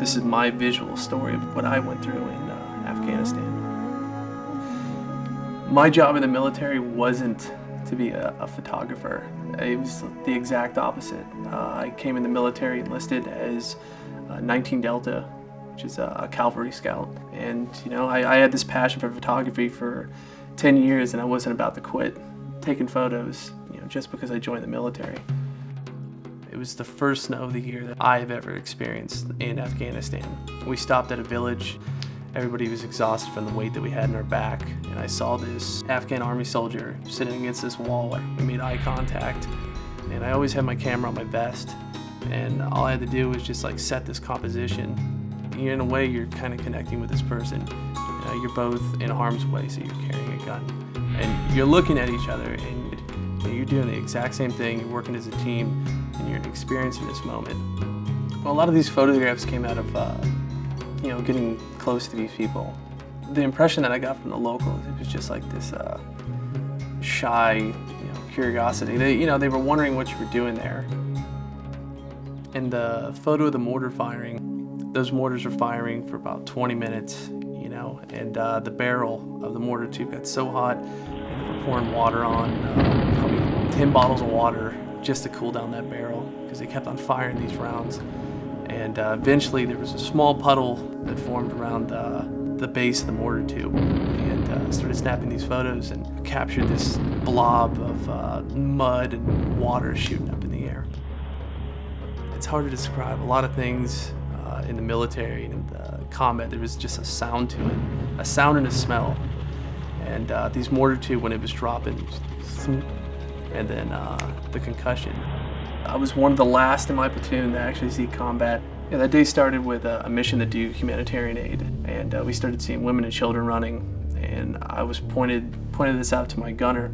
This is my visual story of what I went through in Afghanistan. My job in the military wasn't to be a photographer. It was the exact opposite. I came in the military enlisted as 19 Delta, which is a cavalry scout. And I had this passion for photography for 10 years, and I wasn't about to quit taking photos, just because I joined the military. It was the first snow of the year that I've ever experienced in Afghanistan. We stopped at a village. Everybody was exhausted from the weight that we had in our back, and I saw this Afghan army soldier sitting against this wall. We made eye contact, and I always had my camera on my vest, and all I had to do was just set this composition. In a way, you're kind of connecting with this person. You're both in harm's way, so you're carrying a gun, and you're looking at each other, and you're doing the exact same thing. You're working as a team, and you're experiencing this moment. Well, a lot of these photographs came out of getting close to these people. The impression that I got from the locals, it was just like this shy, curiosity. They were wondering what you were doing there. In the photo of the mortar firing, those mortars were firing for about 20 minutes, and the barrel of the mortar tube got so hot, and they were pouring water on, probably 10 bottles of water just to cool down that barrel, because they kept on firing these rounds. And eventually there was a small puddle that formed around the base of the mortar tube, and started snapping these photos and captured this blob of mud and water shooting up in the air. It's hard to describe. A lot of things in the military and in the combat, there was just a sound to it, a sound and a smell. And these mortar tube, when it was dropping, and then the concussion. I was one of the last in my platoon to actually see combat. That day started with a mission to do humanitarian aid, and we started seeing women and children running. And I was pointed this out to my gunner,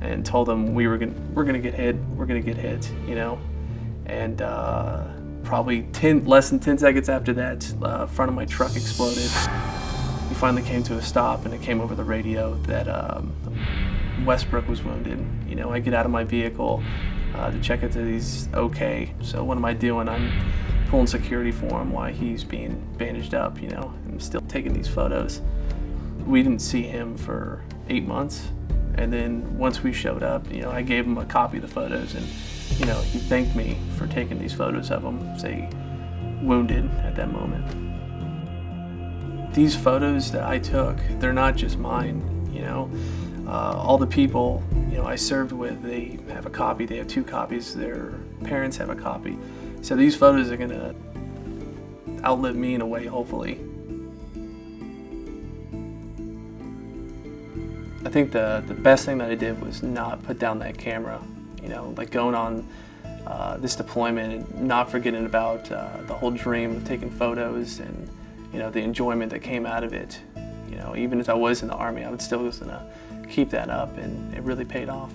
and told him we're gonna get hit, And probably less than 10 seconds after that, front of my truck exploded. We finally came to a stop, and it came over the radio that Westbrook was wounded. I get out of my vehicle to check if he's okay. So what am I doing? I'm pulling security for him while he's being bandaged up, and still taking these photos. We didn't see him for 8 months. And then once we showed up, I gave him a copy of the photos, and he thanked me for taking these photos of him, say, wounded at that moment. These photos that I took, they're not just mine, all the people, I served with, they have a copy, they have 2 copies, their parents have a copy. So these photos are gonna outlive me in a way, hopefully. I think the best thing that I did was not put down that camera, going on this deployment and not forgetting about the whole dream of taking photos and, the enjoyment that came out of it. Even if I was in the Army, I was still just gonna keep that up, and it really paid off.